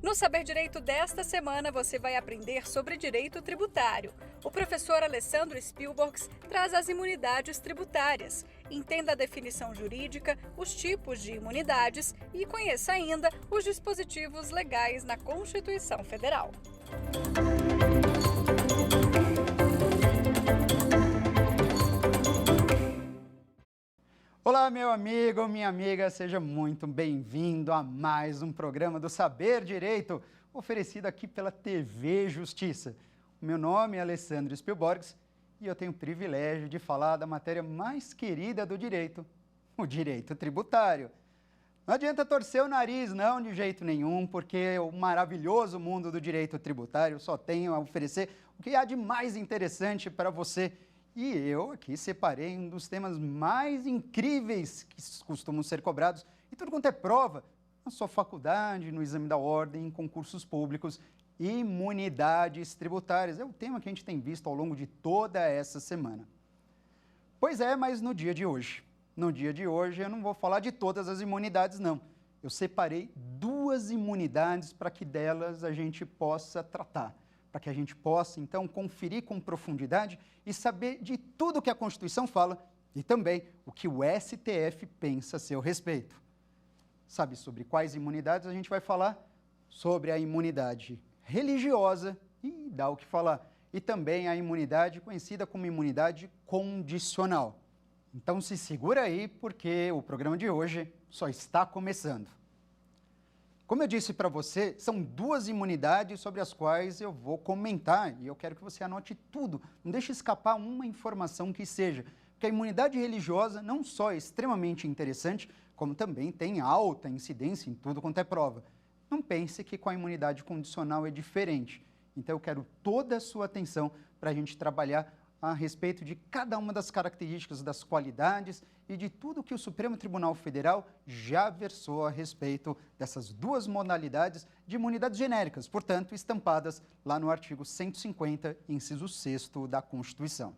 No Saber Direito desta semana, você vai aprender sobre direito tributário. O professor Alessandro Spielborgs traz as imunidades tributárias. Entenda a definição jurídica, os tipos de imunidades e conheça ainda os dispositivos legais na Constituição Federal. Olá, meu amigo, minha amiga, seja muito bem-vindo a mais um programa do Saber Direito, oferecido aqui pela TV Justiça. O meu nome é Alessandro Spielborgs e eu tenho o privilégio de falar da matéria mais querida do direito, o direito tributário. Não adianta torcer o nariz, não, de jeito nenhum, porque o maravilhoso mundo do direito tributário só tem a oferecer o que há de mais interessante para você. E eu aqui separei um dos temas mais incríveis que costumam ser cobrados, e tudo quanto é prova, na sua faculdade, no exame da ordem, em concursos públicos, imunidades tributárias. É o tema que a gente tem visto ao longo de toda essa semana. Pois é, mas no dia de hoje eu não vou falar de todas as imunidades, não. Eu separei duas imunidades para que delas a gente possa tratar, para que a gente possa, então, conferir com profundidade e saber de tudo que a Constituição fala e também o que o STF pensa a seu respeito. Sabe sobre quais imunidades a gente vai falar? Sobre a imunidade religiosa, e dá o que falar, e também a imunidade conhecida como imunidade condicional. Então se segura aí, porque o programa de hoje só está começando. Como eu disse para você, são duas imunidades sobre as quais eu vou comentar e eu quero que você anote tudo, não deixe escapar uma informação que seja, porque a imunidade religiosa não só é extremamente interessante, como também tem alta incidência em tudo quanto é prova. Não pense que com a imunidade condicional é diferente. Então eu quero toda a sua atenção para a gente trabalhar a respeito de cada uma das características, das qualidades e de tudo que o Supremo Tribunal Federal já versou a respeito dessas duas modalidades de imunidades genéricas, portanto, estampadas lá no artigo 150, inciso 6º da Constituição.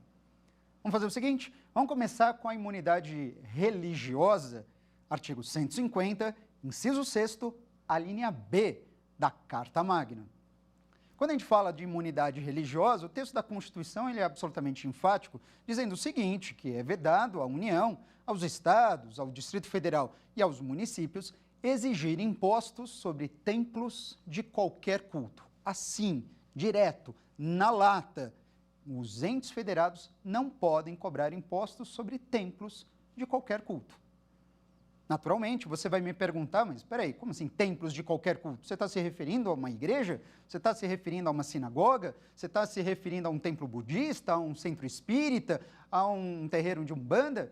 Vamos fazer o seguinte? Vamos começar com a imunidade religiosa, artigo 150, inciso 6º, a linha B da Carta Magna. Quando a gente fala de imunidade religiosa, o texto da Constituição ele é absolutamente enfático, dizendo o seguinte, que é vedado à União, aos Estados, ao Distrito Federal e aos municípios exigir impostos sobre templos de qualquer culto. Assim, direto, na lata, os entes federados não podem cobrar impostos sobre templos de qualquer culto. Naturalmente, você vai me perguntar, mas espera aí, como assim templos de qualquer culto? Você está se referindo a uma igreja? Você está se referindo a uma sinagoga? Você está se referindo a um templo budista, a um centro espírita, a um terreiro de umbanda?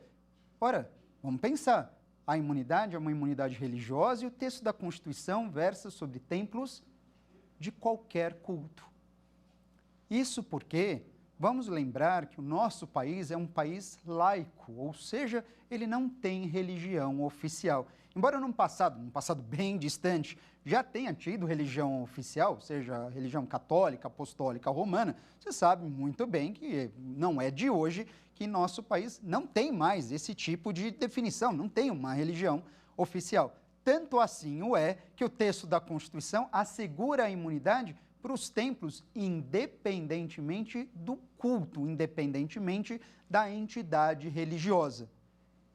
Ora, vamos pensar. A imunidade é uma imunidade religiosa e o texto da Constituição versa sobre templos de qualquer culto. Isso porque vamos lembrar que o nosso país é um país laico, ou seja, ele não tem religião oficial. Embora num passado bem distante, já tenha tido religião oficial, seja a religião católica, apostólica, romana, você sabe muito bem que não é de hoje que nosso país não tem mais esse tipo de definição, não tem uma religião oficial. Tanto assim o é que o texto da Constituição assegura a imunidade para os templos, independentemente do culto, independentemente da entidade religiosa.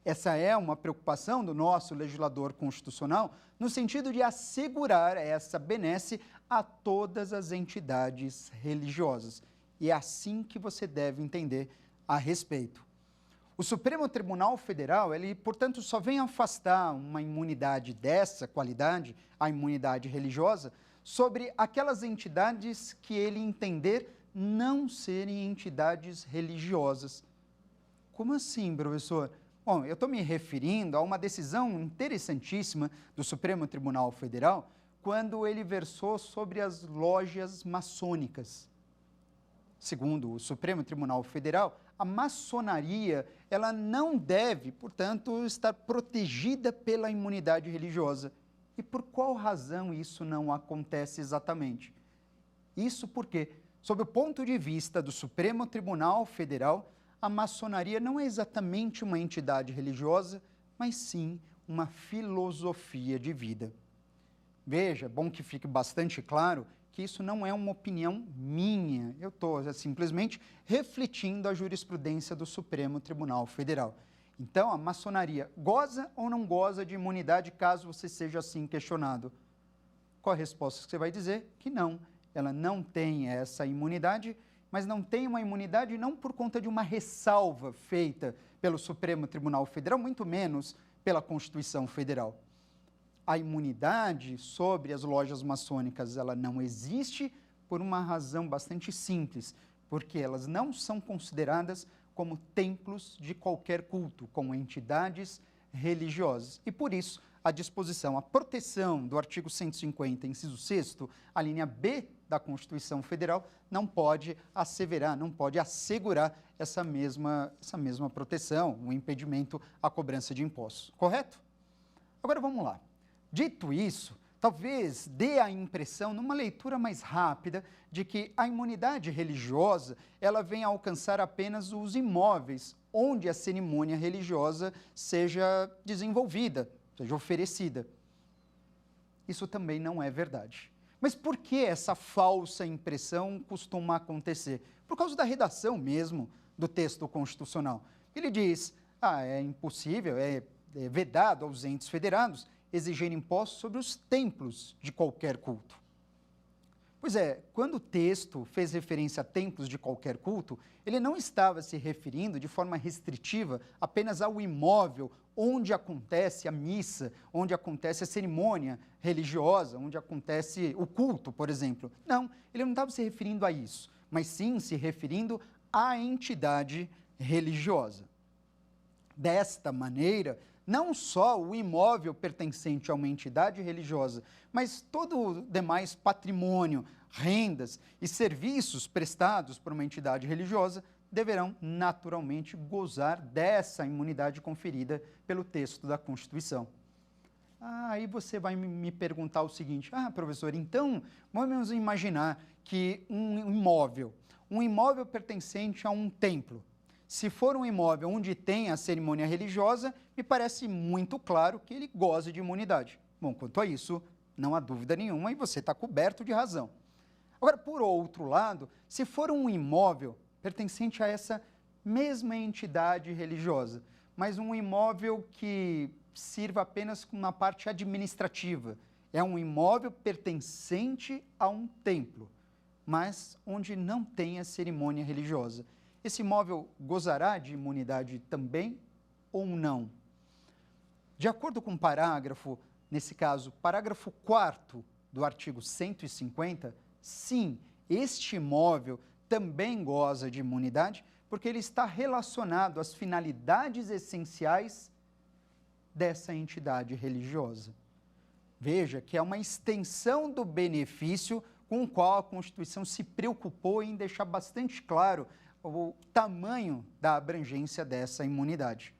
Essa é uma preocupação do nosso legislador constitucional no sentido de assegurar essa benesse a todas as entidades religiosas. E é assim que você deve entender a respeito. O Supremo Tribunal Federal, ele, portanto, só vem afastar uma imunidade dessa qualidade, a imunidade religiosa, sobre aquelas entidades que ele entender não serem entidades religiosas. Como assim, professor? Bom, eu estou me referindo a uma decisão interessantíssima do Supremo Tribunal Federal, quando ele versou sobre as lojas maçônicas. Segundo o Supremo Tribunal Federal, a maçonaria ela não deve, portanto, estar protegida pela imunidade religiosa. E por qual razão isso não acontece exatamente? Isso porque, sob o ponto de vista do Supremo Tribunal Federal, a maçonaria não é exatamente uma entidade religiosa, mas sim uma filosofia de vida. Veja, é bom que fique bastante claro que isso não é uma opinião minha. Eu estou simplesmente refletindo a jurisprudência do Supremo Tribunal Federal. Então, a maçonaria goza ou não goza de imunidade caso você seja assim questionado? Qual a resposta que você vai dizer? Que não, ela não tem essa imunidade, mas não tem uma imunidade não por conta de uma ressalva feita pelo Supremo Tribunal Federal, muito menos pela Constituição Federal. A imunidade sobre as lojas maçônicas, ela não existe por uma razão bastante simples, porque elas não são consideradas como templos de qualquer culto, como entidades religiosas. E por isso, a disposição, a proteção do artigo 150, inciso 6º, a linha B da Constituição Federal, não pode asseverar, não pode assegurar essa mesma proteção, o impedimento à cobrança de impostos. Correto? Agora vamos lá. Dito isso, talvez dê a impressão, numa leitura mais rápida, de que a imunidade religiosa ela vem a alcançar apenas os imóveis onde a cerimônia religiosa seja desenvolvida, seja oferecida. Isso também não é verdade. Mas por que essa falsa impressão costuma acontecer? Por causa da redação mesmo do texto constitucional. Ele diz, é impossível, é vedado aos entes federados exigir impostos sobre os templos de qualquer culto. Pois é, quando o texto fez referência a templos de qualquer culto, ele não estava se referindo de forma restritiva apenas ao imóvel onde acontece a missa, onde acontece a cerimônia religiosa, onde acontece o culto, por exemplo. Não, ele não estava se referindo a isso, mas sim se referindo à entidade religiosa. Desta maneira, não só o imóvel pertencente a uma entidade religiosa, mas todo o demais patrimônio, rendas e serviços prestados por uma entidade religiosa deverão naturalmente gozar dessa imunidade conferida pelo texto da Constituição. Aí você vai me perguntar o seguinte, professor, então vamos imaginar que um imóvel pertencente a um templo, se for um imóvel onde tem a cerimônia religiosa, me parece muito claro que ele goza de imunidade. Bom, quanto a isso, não há dúvida nenhuma e você está coberto de razão. Agora, por outro lado, se for um imóvel pertencente a essa mesma entidade religiosa, mas um imóvel que sirva apenas como uma parte administrativa, é um imóvel pertencente a um templo, mas onde não tem a cerimônia religiosa. Esse imóvel gozará de imunidade também ou não? De acordo com o parágrafo, nesse caso, parágrafo 4º do artigo 150, sim, este imóvel também goza de imunidade, porque ele está relacionado às finalidades essenciais dessa entidade religiosa. Veja que é uma extensão do benefício com o qual a Constituição se preocupou em deixar bastante claro o tamanho da abrangência dessa imunidade.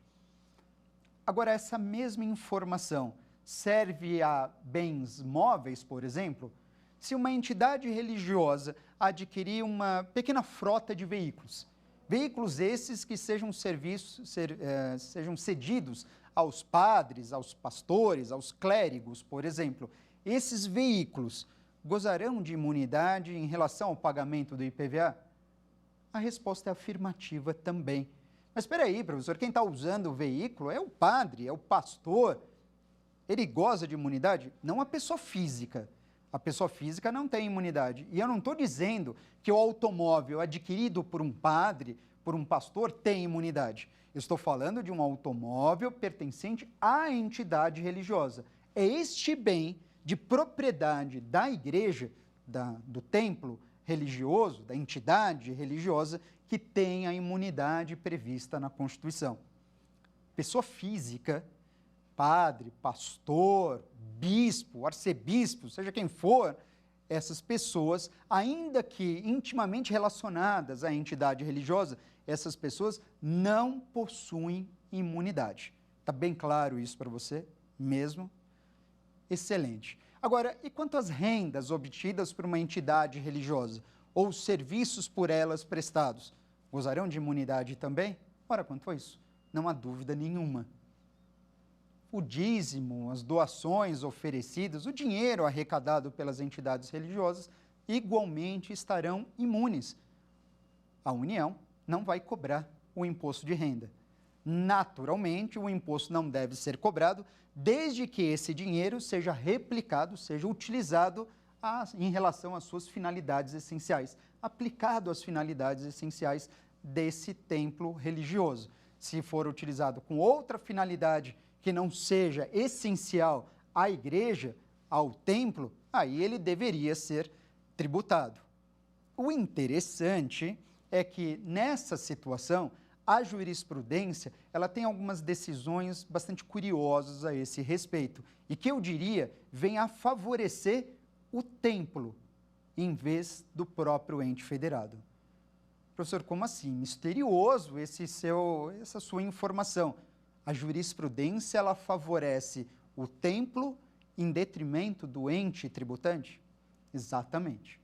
Agora, essa mesma informação serve a bens móveis, por exemplo? Se uma entidade religiosa adquirir uma pequena frota de veículos, veículos esses que sejam cedidos aos padres, aos pastores, aos clérigos, por exemplo, esses veículos gozarão de imunidade em relação ao pagamento do IPVA? A resposta é afirmativa também. Mas espera aí, professor, quem está usando o veículo é o padre, é o pastor. Ele goza de imunidade? Não a pessoa física. A pessoa física não tem imunidade. E eu não estou dizendo que o automóvel adquirido por um padre, por um pastor, tem imunidade. Eu estou falando de um automóvel pertencente à entidade religiosa. É este bem de propriedade da igreja, do templo religioso, da entidade religiosa, que tem a imunidade prevista na Constituição. Pessoa física, padre, pastor, bispo, arcebispo, seja quem for, essas pessoas, ainda que intimamente relacionadas à entidade religiosa, essas pessoas não possuem imunidade. Está bem claro isso para você mesmo? Excelente. Agora, e quanto às rendas obtidas por uma entidade religiosa ou serviços por elas prestados? Gozarão de imunidade também? Ora, quanto a isso, não há dúvida nenhuma. o dízimo, as doações oferecidas, o dinheiro arrecadado pelas entidades religiosas, igualmente estarão imunes. A União não vai cobrar o imposto de renda. Naturalmente, o imposto não deve ser cobrado desde que esse dinheiro seja replicado, seja utilizado em relação às suas finalidades essenciais, aplicado às finalidades essenciais desse templo religioso. Se for utilizado com outra finalidade que não seja essencial à igreja, ao templo, aí ele deveria ser tributado. O interessante é que nessa situação a jurisprudência ela tem algumas decisões bastante curiosas a esse respeito e que eu diria vem a favorecer o templo em vez do próprio ente federado. Professor, como assim? Misterioso essa sua informação. A jurisprudência ela favorece o templo em detrimento do ente tributante? Exatamente.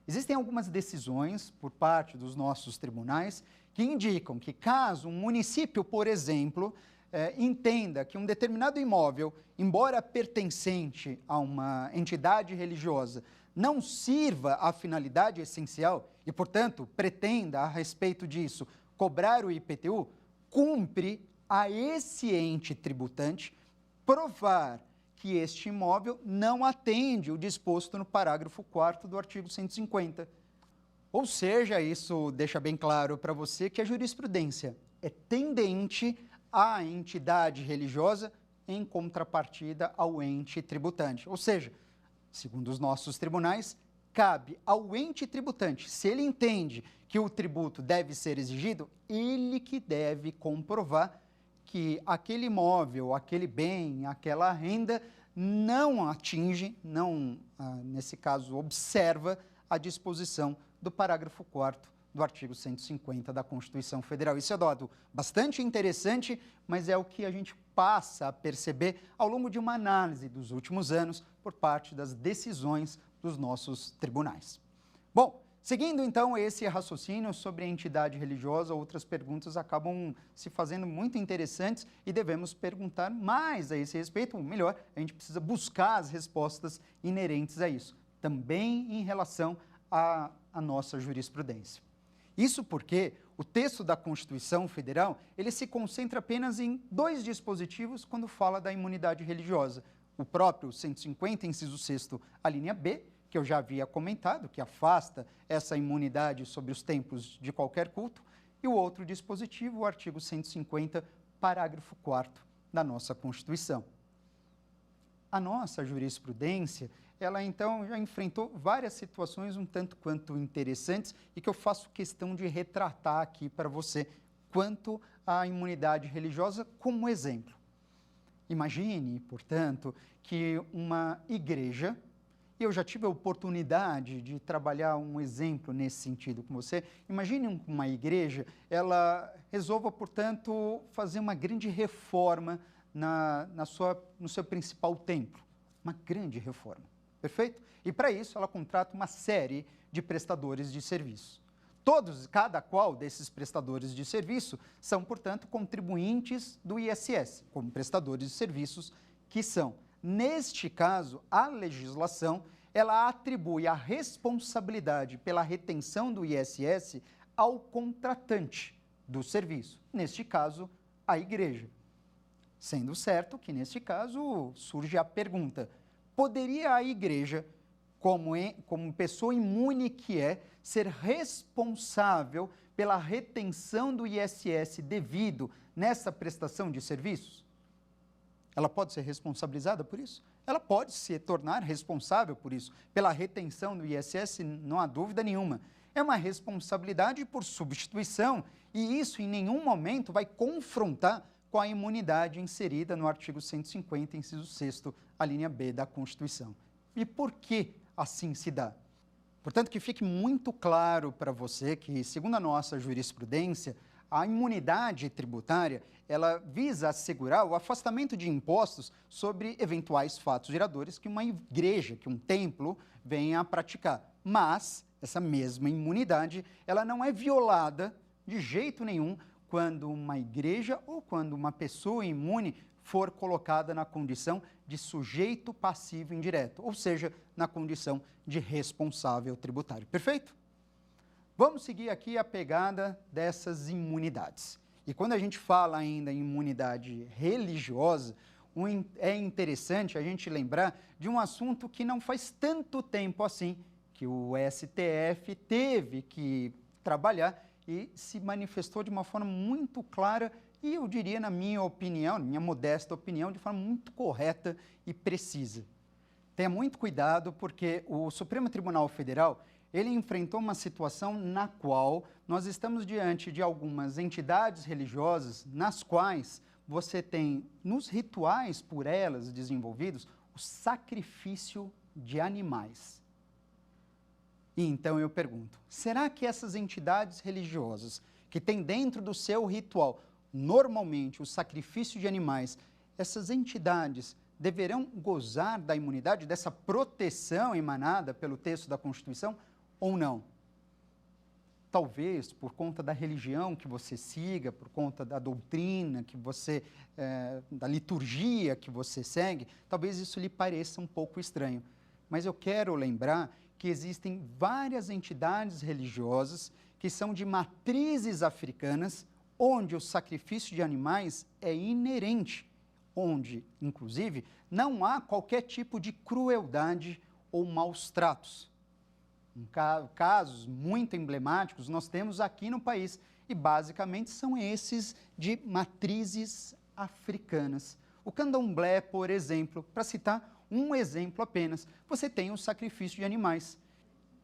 Existem algumas decisões por parte dos nossos tribunais que indicam que caso um município, por exemplo, entenda que um determinado imóvel, embora pertencente a uma entidade religiosa, não sirva à finalidade essencial e, portanto, pretenda, a respeito disso, cobrar o IPTU, cumpre a esse ente tributante provar que este imóvel não atende o disposto no parágrafo 4º do artigo 150. Ou seja, isso deixa bem claro para você que a jurisprudência é tendente à entidade religiosa em contrapartida ao ente tributante. Ou seja, segundo os nossos tribunais, cabe ao ente tributante, se ele entende que o tributo deve ser exigido, ele que deve comprovar que aquele imóvel, aquele bem, aquela renda não atinge, nesse caso, observa a disposição do parágrafo 4º do artigo 150 da Constituição Federal. Isso é dado bastante interessante, mas é o que a gente passa a perceber ao longo de uma análise dos últimos anos por parte das decisões dos nossos tribunais. Bom, seguindo então esse raciocínio sobre a entidade religiosa, outras perguntas acabam se fazendo muito interessantes e devemos perguntar mais a esse respeito, ou melhor, a gente precisa buscar as respostas inerentes a isso, também em relação à nossa jurisprudência. Isso porque o texto da Constituição Federal, ele se concentra apenas em dois dispositivos quando fala da imunidade religiosa. O próprio 150, inciso 6º, a linha B, que eu já havia comentado, que afasta essa imunidade sobre os templos de qualquer culto, e o outro dispositivo, o artigo 150, parágrafo 4º da nossa Constituição. A nossa jurisprudência, ela então já enfrentou várias situações um tanto quanto interessantes e que eu faço questão de retratar aqui para você quanto à imunidade religiosa como exemplo. Imagine, portanto, que uma igreja, e eu já tive a oportunidade de trabalhar um exemplo nesse sentido com você, imagine uma igreja, ela resolva, portanto, fazer uma grande reforma no seu principal templo, uma grande reforma. Perfeito? E para isso ela contrata uma série de prestadores de serviço. Cada qual desses prestadores de serviço são, portanto, contribuintes do ISS, como prestadores de serviços que são. Neste caso, a legislação, ela atribui a responsabilidade pela retenção do ISS ao contratante do serviço, neste caso, a igreja. Sendo certo que, neste caso, surge a pergunta: poderia a igreja, como pessoa imune que é, ser responsável pela retenção do ISS devido nessa prestação de serviços? Ela pode ser responsabilizada por isso? Ela pode se tornar responsável por isso, pela retenção do ISS, não há dúvida nenhuma. É uma responsabilidade por substituição e isso em nenhum momento vai confrontar com a imunidade inserida no artigo 150, inciso 6º, a linha B da Constituição. E por que assim se dá? Portanto, que fique muito claro para você que, segundo a nossa jurisprudência, a imunidade tributária, ela visa assegurar o afastamento de impostos sobre eventuais fatos geradores que uma igreja, que um templo, venha a praticar. Mas essa mesma imunidade, ela não é violada de jeito nenhum quando uma igreja ou quando uma pessoa imune for colocada na condição de sujeito passivo indireto, ou seja, na condição de responsável tributário. Perfeito? Vamos seguir aqui a pegada dessas imunidades. E quando a gente fala ainda em imunidade religiosa, é interessante a gente lembrar de um assunto que não faz tanto tempo assim que o STF teve que trabalhar e se manifestou de uma forma muito clara e eu diria, na minha opinião, na minha modesta opinião, de forma muito correta e precisa. Tenha muito cuidado porque o Supremo Tribunal Federal, ele enfrentou uma situação na qual nós estamos diante de algumas entidades religiosas nas quais você tem, nos rituais por elas desenvolvidos, o sacrifício de animais. E então eu pergunto, será que essas entidades religiosas que têm dentro do seu ritual normalmente o sacrifício de animais, essas entidades deverão gozar da imunidade, dessa proteção emanada pelo texto da Constituição ou não? Talvez por conta da religião que você siga, por conta da doutrina que você, da liturgia que você segue, talvez isso lhe pareça um pouco estranho. Mas eu quero lembrar que existem várias entidades religiosas que são de matrizes africanas, onde o sacrifício de animais é inerente, onde, inclusive, não há qualquer tipo de crueldade ou maus tratos. Casos muito emblemáticos nós temos aqui no país e basicamente são esses de matrizes africanas. O candomblé, por exemplo, para citar um exemplo apenas, você tem o sacrifício de animais.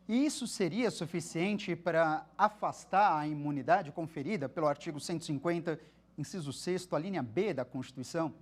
E isso seria suficiente para afastar a imunidade conferida pelo artigo 150, inciso 6º, a linha B da Constituição?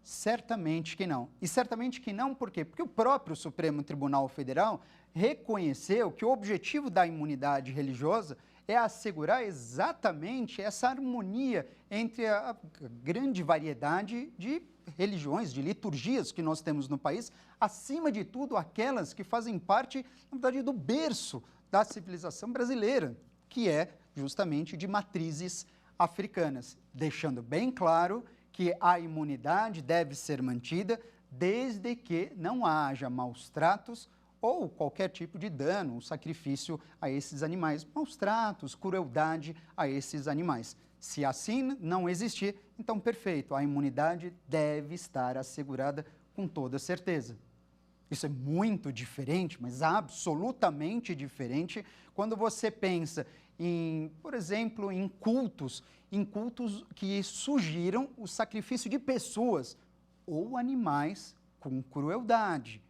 Certamente que não. E certamente que não, por quê? Porque o próprio Supremo Tribunal Federal reconheceu que o objetivo da imunidade religiosa é assegurar exatamente essa harmonia entre a grande variedade de religiões, de liturgias que nós temos no país, acima de tudo aquelas que fazem parte, na verdade, do berço da civilização brasileira, que é justamente de matrizes africanas, deixando bem claro que a imunidade deve ser mantida desde que não haja maus tratos ou qualquer tipo de dano, sacrifício a esses animais, maus tratos, crueldade a esses animais. Se assim não existir, então perfeito, a imunidade deve estar assegurada com toda certeza. Isso é muito diferente, mas absolutamente diferente, quando você pensa em, por exemplo, em cultos que sugiram o sacrifício de pessoas ou animais com crueldade.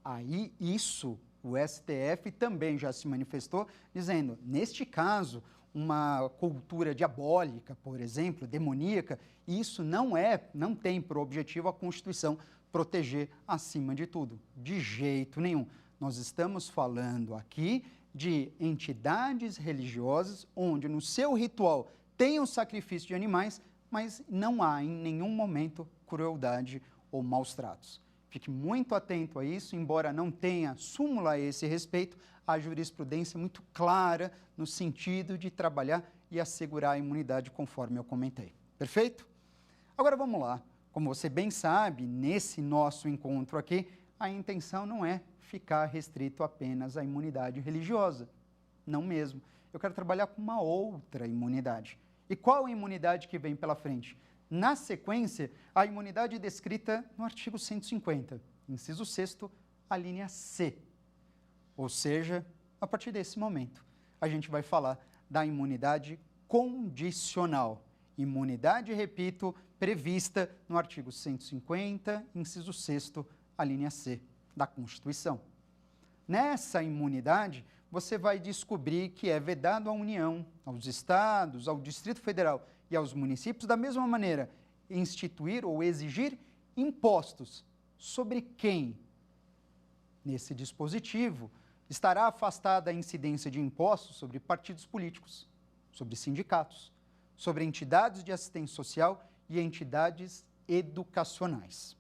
Aí isso, o STF também já se manifestou, dizendo, neste caso, uma cultura diabólica, por exemplo, demoníaca, isso não tem por objetivo a Constituição proteger acima de tudo, de jeito nenhum. Nós estamos falando aqui de entidades religiosas onde no seu ritual tem o sacrifício de animais, mas não há em nenhum momento crueldade ou maus tratos. Fique muito atento a isso, embora não tenha súmula a esse respeito, a jurisprudência é muito clara no sentido de trabalhar e assegurar a imunidade conforme eu comentei. Perfeito? Agora vamos lá. Como você bem sabe, nesse nosso encontro aqui, a intenção não é ficar restrito apenas à imunidade religiosa. Não mesmo. Eu quero trabalhar com uma outra imunidade. E qual a imunidade que vem pela frente? Na sequência, a imunidade descrita no artigo 150, inciso 6º, a linha C. Ou seja, a partir desse momento, a gente vai falar da imunidade condicional. Imunidade, repito, prevista no artigo 150, inciso 6º, a linha C da Constituição. Nessa imunidade, você vai descobrir que é vedado à União, aos estados, ao Distrito Federal e aos municípios, da mesma maneira, instituir ou exigir impostos. Sobre quem? Nesse dispositivo, estará afastada a incidência de impostos sobre partidos políticos, sobre sindicatos, sobre entidades de assistência social e entidades educacionais.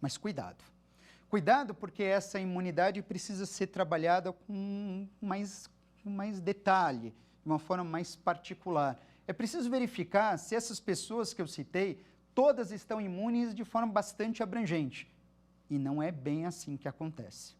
Mas cuidado. Cuidado porque essa imunidade precisa ser trabalhada com mais detalhe, de uma forma mais particular. É preciso verificar se essas pessoas que eu citei todas estão imunes de forma bastante abrangente. E não é bem assim que acontece.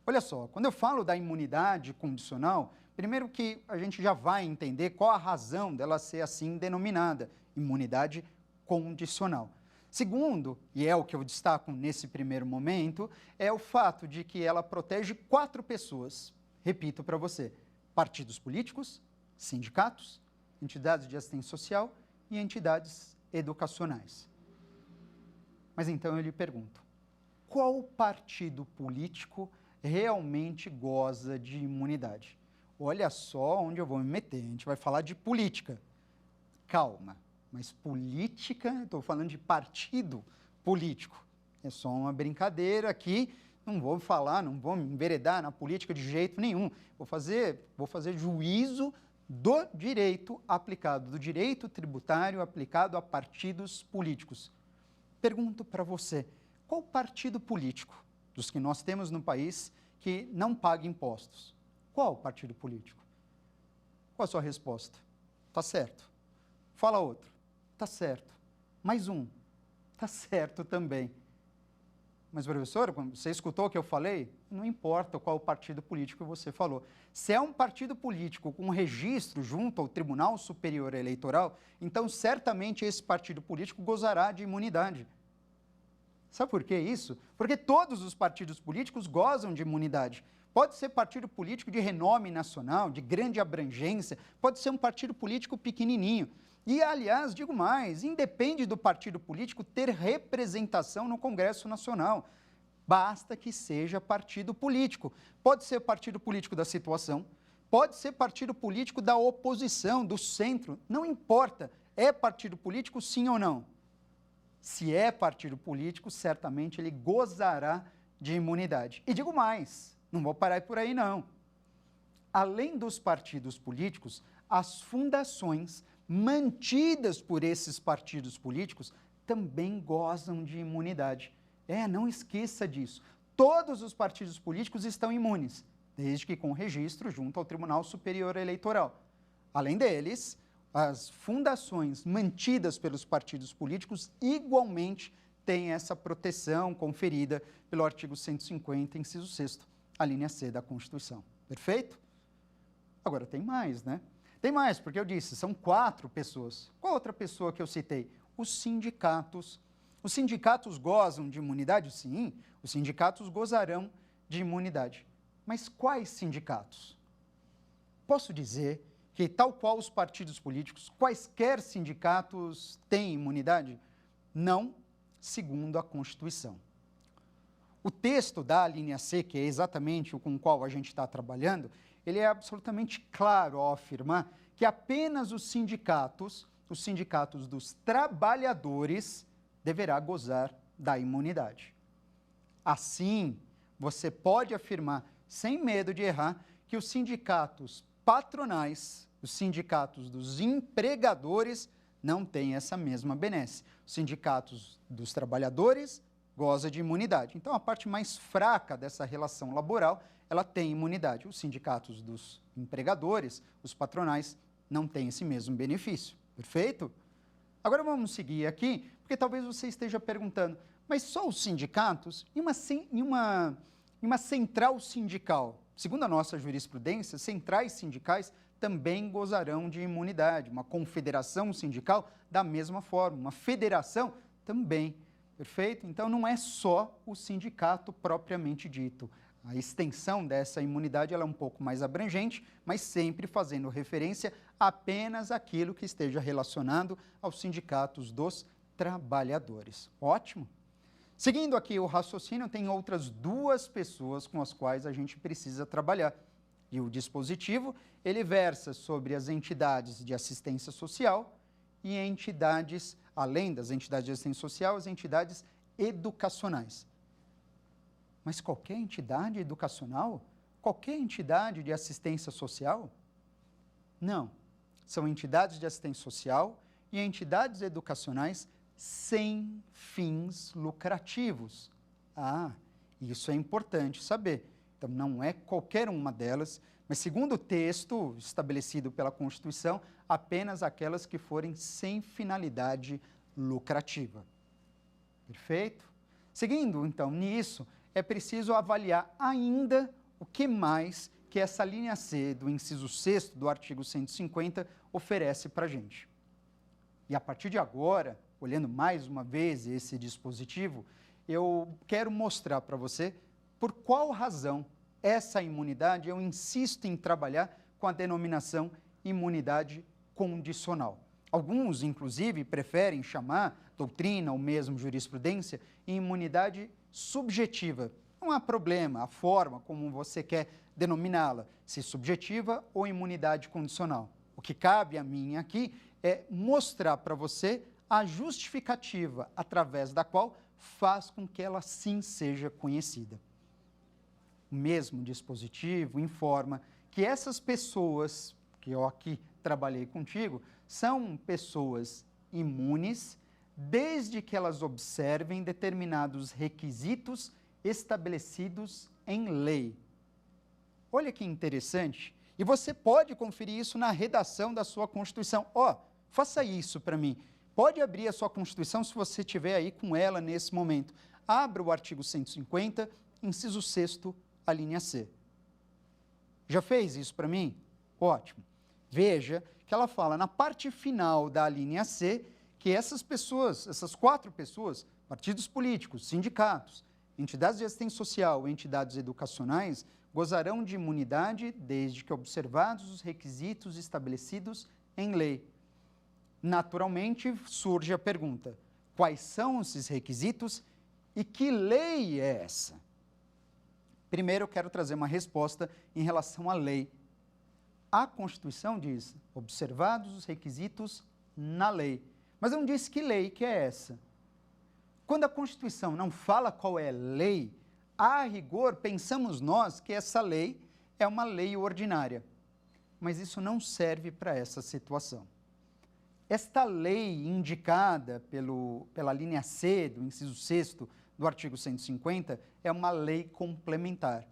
Olha só, quando eu falo da imunidade condicional, primeiro que a gente já vai entender qual a razão dela ser assim denominada, imunidade condicional. Segundo, e é o que eu destaco nesse primeiro momento, é o fato de que ela protege 4 pessoas. Repito para você, partidos políticos, sindicatos, entidades de assistência social e entidades educacionais. Mas então eu lhe pergunto, qual partido político realmente goza de imunidade? Olha só onde eu vou me meter, a gente vai falar de política. Calma, mas política, estou falando de partido político. É só uma brincadeira aqui, não vou falar, não vou me enveredar na política de jeito nenhum. Vou fazer juízo do direito aplicado, do direito tributário aplicado a partidos políticos. Pergunto para você, qual partido político dos que nós temos no país que não paga impostos? Qual partido político? Qual a sua resposta? Tá certo. Fala outro. Tá certo. Mais um. Tá certo também. Mas, professor, você escutou o que eu falei? Não importa qual partido político você falou. Se é um partido político com registro junto ao Tribunal Superior Eleitoral, então certamente esse partido político gozará de imunidade. Sabe por que isso? Porque todos os partidos políticos gozam de imunidade. Pode ser partido político de renome nacional, de grande abrangência, pode ser um partido político pequenininho. E, aliás, digo mais, independe do partido político ter representação no Congresso Nacional. Basta que seja partido político. Pode ser partido político da situação, pode ser partido político da oposição, do centro, não importa. É partido político, sim ou não? Se é partido político, certamente ele gozará de imunidade. E digo mais, não vou parar por aí não. Além dos partidos políticos, as fundações mantidas por esses partidos políticos também gozam de imunidade. Não esqueça disso. Todos os partidos políticos estão imunes, desde que com registro junto ao Tribunal Superior Eleitoral. Além deles, as fundações mantidas pelos partidos políticos igualmente têm essa proteção conferida pelo artigo 150, inciso 6º, a linha C da Constituição. Perfeito? Agora tem mais, né? Tem mais, porque eu disse, são 4 pessoas. Qual outra pessoa que eu citei? Os sindicatos. Os sindicatos gozam de imunidade? Sim, os sindicatos gozarão de imunidade. Mas quais sindicatos? Posso dizer que, tal qual os partidos políticos, quaisquer sindicatos têm imunidade? Não, segundo a Constituição. O texto da linha C, que é exatamente o com o qual a gente está trabalhando, ele é absolutamente claro ao afirmar que apenas os sindicatos dos trabalhadores, deverá gozar da imunidade. Assim, você pode afirmar, sem medo de errar, que os sindicatos patronais, os sindicatos dos empregadores, não têm essa mesma benesse. Os sindicatos dos trabalhadores gozam de imunidade. Então, a parte mais fraca dessa relação laboral, ela tem imunidade. Os sindicatos dos empregadores, os patronais, não têm esse mesmo benefício. Perfeito? Agora vamos seguir aqui, porque talvez você esteja perguntando, mas só os sindicatos? Em uma central sindical, segundo a nossa jurisprudência, centrais sindicais também gozarão de imunidade. Uma confederação sindical, da mesma forma. Uma federação, também. Perfeito? Então, não é só o sindicato propriamente dito. A extensão dessa imunidade ela é um pouco mais abrangente, mas sempre fazendo referência apenas àquilo que esteja relacionado aos sindicatos dos trabalhadores. Ótimo? Seguindo aqui o raciocínio, tem outras 2 pessoas com as quais a gente precisa trabalhar. E o dispositivo, ele versa sobre as entidades de assistência social e entidades, além das entidades de assistência social, as entidades educacionais. Mas qualquer entidade educacional? Qualquer entidade de assistência social? Não. São entidades de assistência social e entidades educacionais sem fins lucrativos. Isso é importante saber. Então, não é qualquer uma delas, mas segundo o texto estabelecido pela Constituição, apenas aquelas que forem sem finalidade lucrativa. Perfeito? Seguindo, então, nisso, é preciso avaliar ainda o que mais que essa linha C do inciso 6º do artigo 150 oferece para a gente. E a partir de agora, olhando mais uma vez esse dispositivo, eu quero mostrar para você por qual razão essa imunidade eu insisto em trabalhar com a denominação imunidade condicional. Alguns, inclusive, preferem chamar, doutrina ou mesmo jurisprudência, imunidade subjetiva. Não há problema a forma como você quer denominá-la, se subjetiva ou imunidade condicional. O que cabe a mim aqui é mostrar para você a justificativa através da qual faz com que ela sim seja conhecida. O mesmo dispositivo informa que essas pessoas, que eu aqui trabalhei contigo, são pessoas imunes desde que elas observem determinados requisitos estabelecidos em lei. Olha que interessante. E você pode conferir isso na redação da sua Constituição. Faça isso para mim. Pode abrir a sua Constituição se você estiver aí com ela nesse momento. Abra o artigo 150, inciso 6º, a linha C. Já fez isso para mim? Ótimo. Veja que ela fala na parte final da linha C que essas pessoas, essas 4 pessoas, partidos políticos, sindicatos, entidades de assistência social, entidades educacionais, gozarão de imunidade desde que observados os requisitos estabelecidos em lei. Naturalmente, surge a pergunta: quais são esses requisitos e que lei é essa? Primeiro, eu quero trazer uma resposta em relação à lei. A Constituição diz, observados os requisitos na lei. Mas eu não disse que lei que é essa. Quando a Constituição não fala qual é a lei, a rigor, pensamos nós que essa lei é uma lei ordinária. Mas isso não serve para essa situação. Esta lei indicada pela linha C do inciso 6º do artigo 150 é uma lei complementar.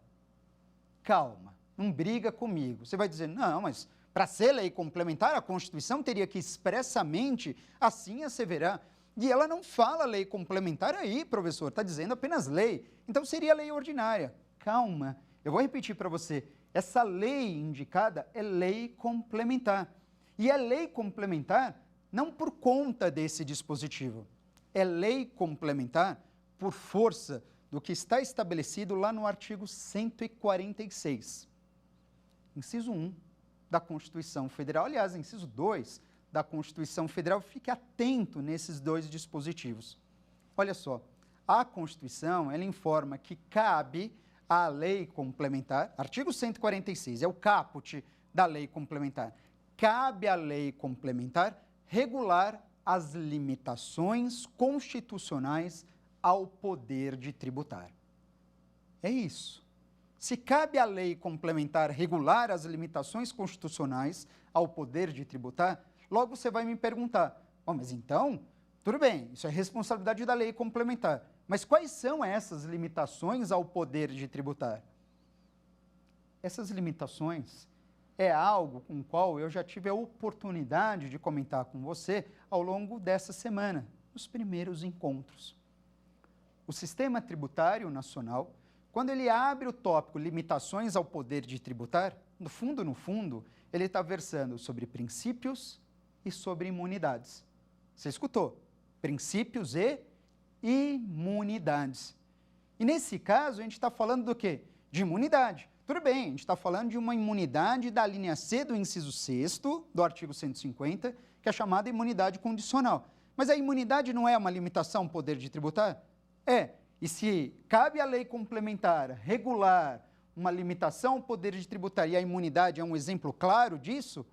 Calma, não briga comigo. Você vai dizer, não, mas para ser lei complementar, a Constituição teria que expressamente assim asseverar. E ela não fala lei complementar aí, professor, está dizendo apenas lei. Então seria lei ordinária. Calma, eu vou repetir para você. Essa lei indicada é lei complementar. E é lei complementar não por conta desse dispositivo. É lei complementar por força do que está estabelecido lá no artigo 146, inciso 1 da Constituição Federal. Aliás, inciso 2 da Constituição Federal. Fique atento nesses 2 dispositivos. Olha só, a Constituição, ela informa que cabe à lei complementar, artigo 146, é o caput da lei complementar. Cabe à lei complementar regular as limitações constitucionais ao poder de tributar. É isso. Se cabe à lei complementar regular as limitações constitucionais ao poder de tributar, logo você vai me perguntar, mas então, tudo bem, isso é responsabilidade da lei complementar, mas quais são essas limitações ao poder de tributar? Essas limitações é algo com o qual eu já tive a oportunidade de comentar com você ao longo dessa semana, nos primeiros encontros. O Sistema Tributário Nacional, quando ele abre o tópico limitações ao poder de tributar, no fundo, ele está versando sobre princípios e sobre imunidades. Você escutou? Princípios e imunidades. E nesse caso, a gente está falando do quê? De imunidade. Tudo bem, a gente está falando de uma imunidade da linha C do inciso 6º do artigo 150, que é chamada imunidade condicional. Mas a imunidade não é uma limitação ao poder de tributar? É. E se cabe à lei complementar regular uma limitação ao poder de tributar e a imunidade é um exemplo claro disso,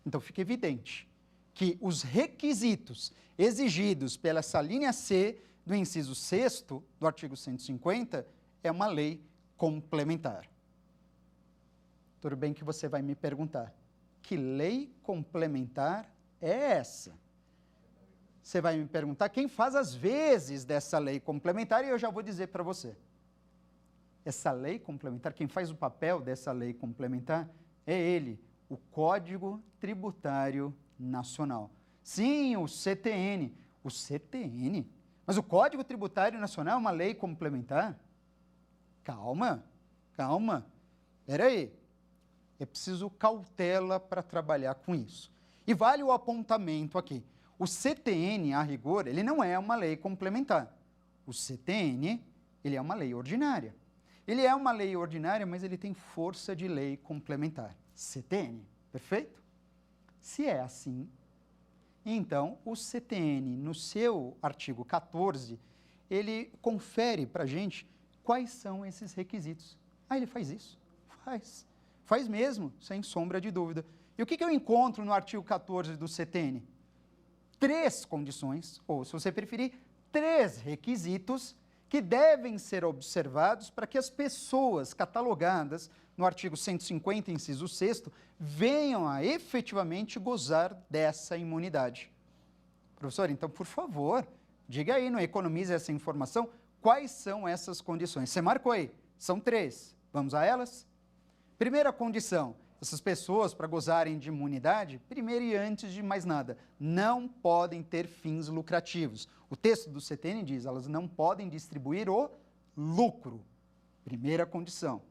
então fica evidente que os requisitos exigidos pela essa linha C do inciso 6º do artigo 150 é uma lei complementar. Tudo bem que você vai me perguntar, que lei complementar é essa? Você vai me perguntar quem faz as vezes dessa lei complementar e eu já vou dizer para você. Essa lei complementar, quem faz o papel dessa lei complementar é ele, o Código Tributário Nacional. Sim, o CTN. O CTN? Mas o Código Tributário Nacional é uma lei complementar? Calma, calma. Espera aí. É preciso cautela para trabalhar com isso. E vale o apontamento aqui. O CTN, a rigor, ele não é uma lei complementar. O CTN, ele é uma lei ordinária. Ele é uma lei ordinária, mas ele tem força de lei complementar. CTN, perfeito? Se é assim, então o CTN, no seu artigo 14, ele confere para a gente quais são esses requisitos. Ah, ele faz isso? Faz. Faz mesmo, sem sombra de dúvida. E o que eu encontro no artigo 14 do CTN? 3 condições, ou se você preferir, 3 requisitos que devem ser observados para que as pessoas catalogadas no artigo 150, inciso 6º, venham a efetivamente gozar dessa imunidade. Professor, então, por favor, diga aí, não economize essa informação, quais são essas condições? Você marcou aí, são 3. Vamos a elas? Primeira condição, essas pessoas, para gozarem de imunidade, primeiro e antes de mais nada, não podem ter fins lucrativos. O texto do CTN diz, elas não podem distribuir o lucro. Primeira condição.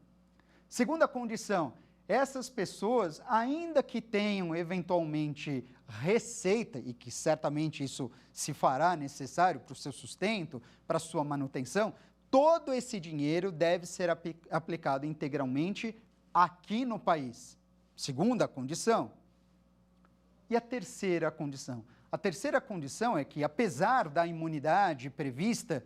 Segunda condição, essas pessoas, ainda que tenham eventualmente receita, e que certamente isso se fará necessário para o seu sustento, para a sua manutenção, todo esse dinheiro deve ser aplicado integralmente aqui no país. Segunda condição. E a terceira condição? A terceira condição é que, apesar da imunidade prevista,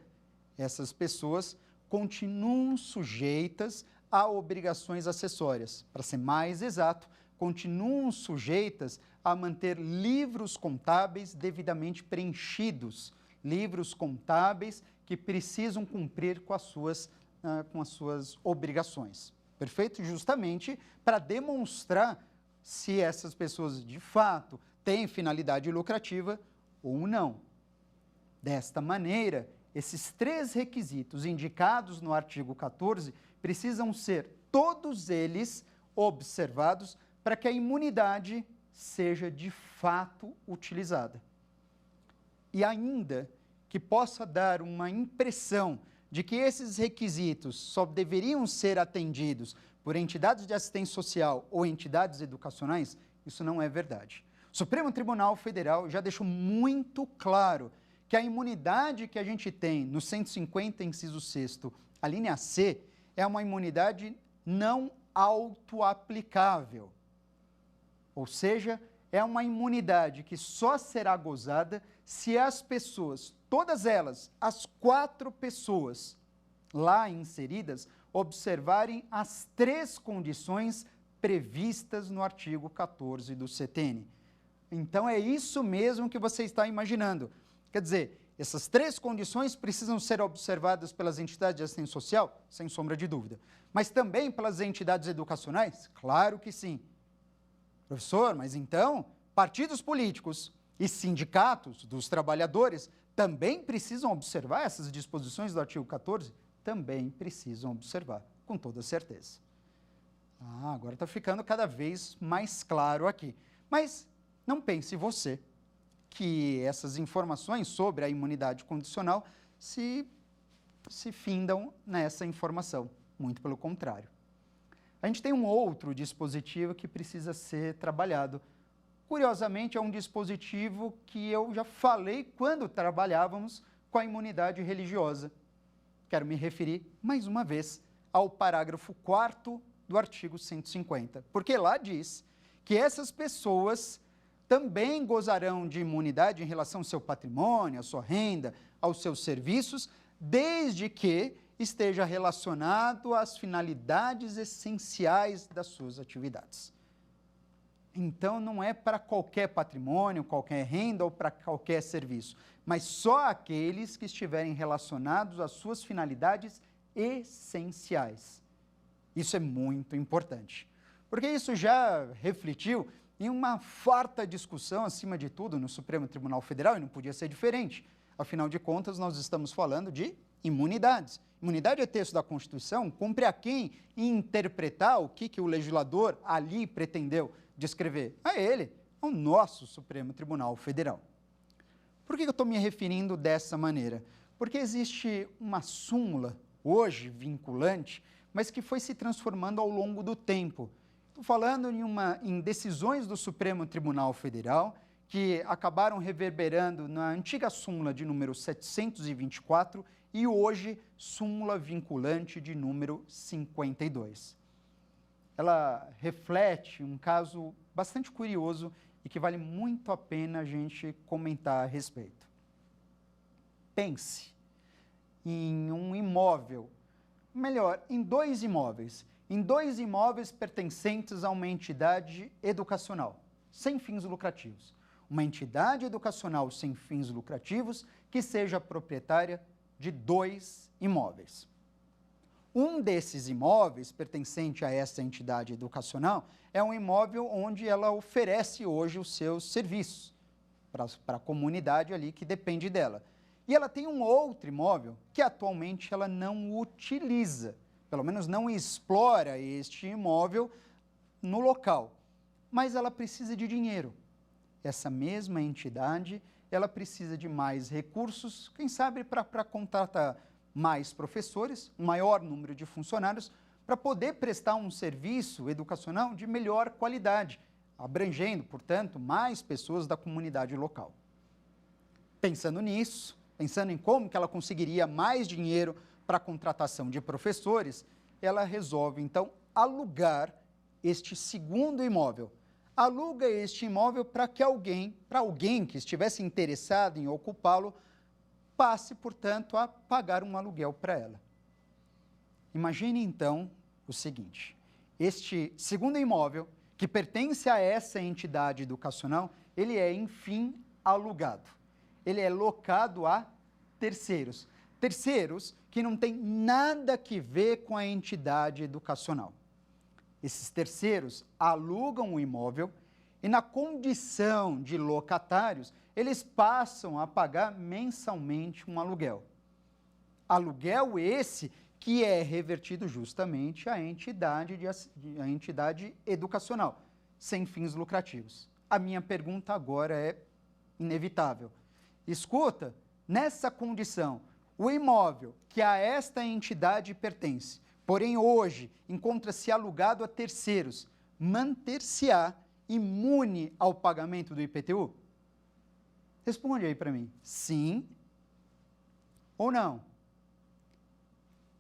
essas pessoas continuam sujeitas a obrigações acessórias. Para ser mais exato, continuam sujeitas a manter livros contábeis devidamente preenchidos, livros contábeis que precisam cumprir com as suas obrigações. Perfeito? Justamente para demonstrar se essas pessoas, de fato, têm finalidade lucrativa ou não. Desta maneira, esses 3 requisitos indicados no artigo 14 precisam ser, todos eles, observados para que a imunidade seja, de fato, utilizada. E ainda que possa dar uma impressão de que esses requisitos só deveriam ser atendidos por entidades de assistência social ou entidades educacionais, isso não é verdade. O Supremo Tribunal Federal já deixou muito claro que a imunidade que a gente tem no 150, inciso 6º, a linha C, é uma imunidade não autoaplicável. Ou seja, é uma imunidade que só será gozada se as pessoas, todas elas, as 4 pessoas lá inseridas, observarem as 3 condições previstas no artigo 14 do CTN. Então, é isso mesmo que você está imaginando. Quer dizer, essas 3 condições precisam ser observadas pelas entidades de assistência social? Sem sombra de dúvida. Mas também pelas entidades educacionais? Claro que sim. Professor, mas então, partidos políticos e sindicatos dos trabalhadores também precisam observar essas disposições do artigo 14? Também precisam observar, com toda certeza. Agora está ficando cada vez mais claro aqui. Mas não pense você que essas informações sobre a imunidade condicional se findam nessa informação. Muito pelo contrário. A gente tem um outro dispositivo que precisa ser trabalhado. Curiosamente, é um dispositivo que eu já falei quando trabalhávamos com a imunidade religiosa. Quero me referir, mais uma vez, ao parágrafo 4º do artigo 150, porque lá diz que essas pessoas também gozarão de imunidade em relação ao seu patrimônio, à sua renda, aos seus serviços, desde que esteja relacionado às finalidades essenciais das suas atividades. Então, não é para qualquer patrimônio, qualquer renda ou para qualquer serviço, mas só aqueles que estiverem relacionados às suas finalidades essenciais. Isso é muito importante, porque isso já refletiu em uma farta discussão, acima de tudo, no Supremo Tribunal Federal, e não podia ser diferente. Afinal de contas, nós estamos falando de imunidades. Imunidade é texto da Constituição, cumpre a quem interpretar o que o legislador ali pretendeu descrever? A ele. ao nosso Supremo Tribunal Federal. Por que eu estou me referindo dessa maneira? Porque existe uma súmula, hoje vinculante, mas que foi se transformando ao longo do tempo. Estou falando em decisões do Supremo Tribunal Federal que acabaram reverberando na antiga súmula de número 724 e hoje súmula vinculante de número 52. Ela reflete um caso bastante curioso e que vale muito a pena a gente comentar a respeito. Pense em um imóvel, melhor, em dois imóveis pertencentes a uma entidade educacional, sem fins lucrativos. Uma entidade educacional sem fins lucrativos que seja proprietária de dois imóveis. Um desses imóveis, pertencente a essa entidade educacional, é um imóvel onde ela oferece hoje os seus serviços para a comunidade ali que depende dela. E ela tem um outro imóvel que atualmente ela não utiliza, pelo menos não explora este imóvel no local, mas ela precisa de dinheiro. Essa mesma entidade, ela precisa de mais recursos, quem sabe para contratar mais professores, um maior número de funcionários, para poder prestar um serviço educacional de melhor qualidade, abrangendo, portanto, mais pessoas da comunidade local. Pensando nisso, pensando em como que ela conseguiria mais dinheiro para a contratação de professores, ela resolve, então, alugar este segundo imóvel. Aluga este imóvel para alguém que estivesse interessado em ocupá-lo, passe, portanto, a pagar um aluguel para ela. Imagine, então, o seguinte: este segundo imóvel, que pertence a essa entidade educacional, ele é, enfim, alugado. Ele é locado a terceiros. Terceiros que não têm nada que ver com a entidade educacional. Esses terceiros alugam o imóvel e, na condição de locatários, eles passam a pagar mensalmente um aluguel. Aluguel esse que é revertido justamente à entidade educacional, sem fins lucrativos. A minha pergunta agora é inevitável. Escuta, nessa condição, o imóvel que a esta entidade pertence, porém hoje encontra-se alugado a terceiros, manter-se-á imune ao pagamento do IPTU? Responde aí para mim, sim ou não?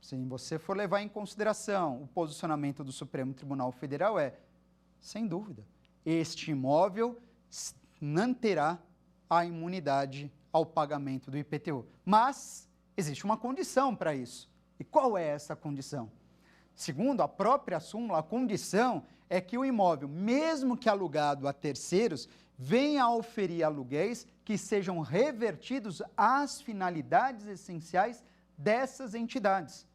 Se você for levar em consideração o posicionamento do Supremo Tribunal Federal, sem dúvida, este imóvel manterá a imunidade ao pagamento do IPTU. Mas existe uma condição para isso. E qual é essa condição? Segundo a própria súmula, a condição é que o imóvel, mesmo que alugado a terceiros, venha a oferir aluguéis que sejam revertidos às finalidades essenciais dessas entidades.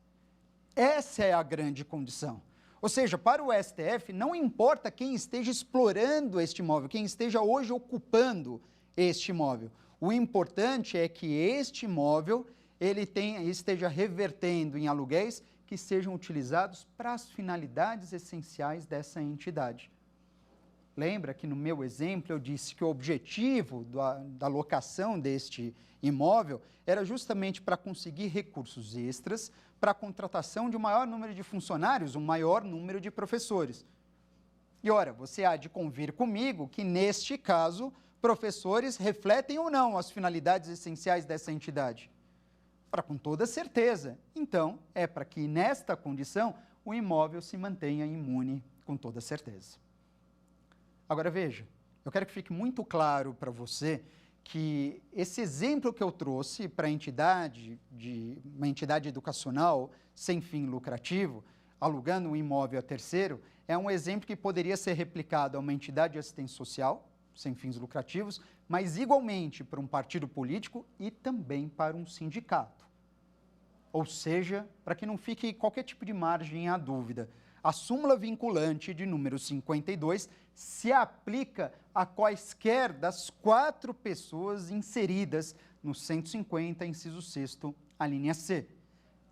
Essa é a grande condição. Ou seja, para o STF, não importa quem esteja explorando este imóvel, quem esteja hoje ocupando este imóvel. O importante é que este imóvel esteja revertendo em aluguéis que sejam utilizados para as finalidades essenciais dessa entidade. Lembra que no meu exemplo eu disse que o objetivo da locação deste imóvel era justamente para conseguir recursos extras para a contratação de um maior número de funcionários, um maior número de professores. E ora, você há de convir comigo que neste caso, professores refletem ou não as finalidades essenciais dessa entidade? Com toda certeza. Então, é para que nesta condição o imóvel se mantenha imune com toda certeza. Agora veja, eu quero que fique muito claro para você que esse exemplo que eu trouxe para uma entidade educacional sem fim lucrativo, alugando um imóvel a terceiro, é um exemplo que poderia ser replicado a uma entidade de assistência social, sem fins lucrativos, mas igualmente para um partido político e também para um sindicato. Ou seja, para que não fique qualquer tipo de margem à dúvida, a súmula vinculante de número 52 se aplica a quaisquer das 4 pessoas inseridas no 150, inciso 6º, a linha C.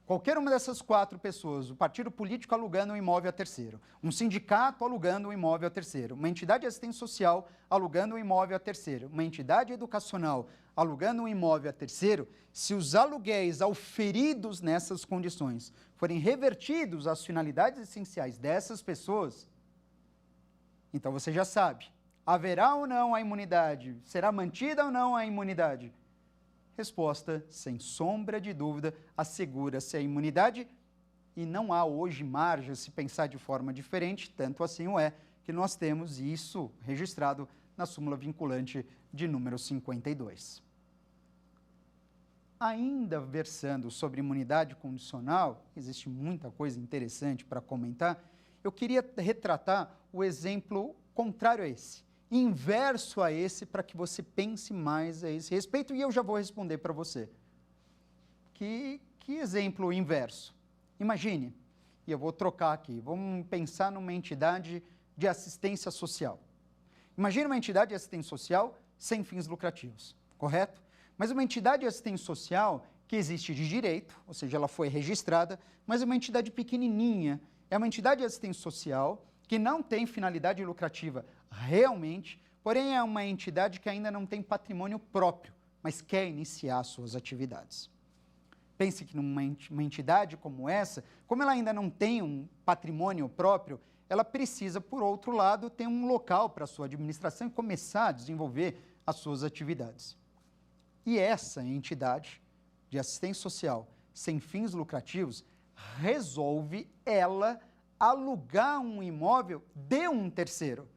qualquer uma dessas 4 pessoas, o partido político alugando um imóvel a terceiro, um sindicato alugando um imóvel a terceiro, uma entidade de assistência social alugando um imóvel a terceiro, uma entidade educacional alugando um imóvel a terceiro, se os aluguéis auferidos nessas condições forem revertidos às finalidades essenciais dessas pessoas, então você já sabe, haverá ou não a imunidade? Será mantida ou não a imunidade? Resposta, sem sombra de dúvida, assegura-se a imunidade e não há hoje margem a se pensar de forma diferente, tanto assim o é que nós temos isso registrado na súmula vinculante de número 52. Ainda versando sobre imunidade condicional, existe muita coisa interessante para comentar, eu queria retratar o exemplo contrário a esse, inverso a esse, para que você pense mais a esse respeito, e eu já vou responder para você. Que exemplo inverso? Imagine, e eu vou trocar aqui, vamos pensar numa entidade de assistência social. Imagine uma entidade de assistência social sem fins lucrativos, correto? Mas uma entidade de assistência social que existe de direito, ou seja, ela foi registrada, mas é uma entidade pequenininha, é uma entidade de assistência social que não tem finalidade lucrativa realmente, porém é uma entidade que ainda não tem patrimônio próprio, mas quer iniciar suas atividades. Pense que numa entidade como essa, como ela ainda não tem um patrimônio próprio, ela precisa, por outro lado, ter um local para a sua administração e começar a desenvolver as suas atividades. E essa entidade de assistência social sem fins lucrativos resolve ela alugar um imóvel de um terceiro.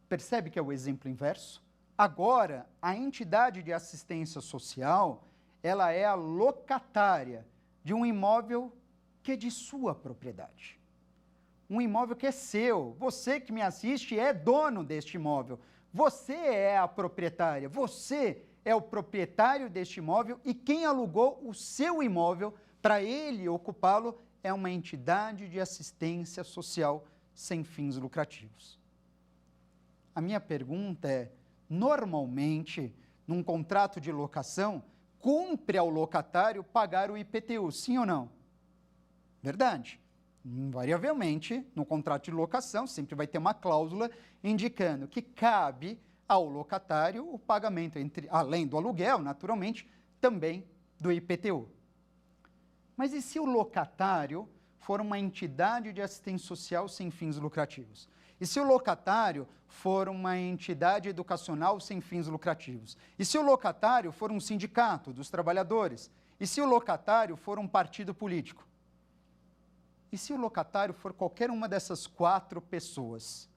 Percebe que é o exemplo inverso? Agora, a entidade de assistência social, ela é a locatária de um imóvel que é de sua propriedade. Um imóvel que é seu. Você que me assiste é dono deste imóvel. Você é a proprietária. Você é o proprietário deste imóvel e quem alugou o seu imóvel para ele ocupá-lo é uma entidade de assistência social sem fins lucrativos. A minha pergunta é, normalmente, num contrato de locação, cumpre ao locatário pagar o IPTU, sim ou não? Verdade. Invariavelmente, no contrato de locação, sempre vai ter uma cláusula indicando que cabe ao locatário o pagamento, além do aluguel, naturalmente, também do IPTU. Mas e se o locatário for uma entidade de assistência social sem fins lucrativos? E se o locatário for uma entidade educacional sem fins lucrativos? E se o locatário for um sindicato dos trabalhadores? E se o locatário for um partido político? E se o locatário for qualquer uma dessas 4 pessoas?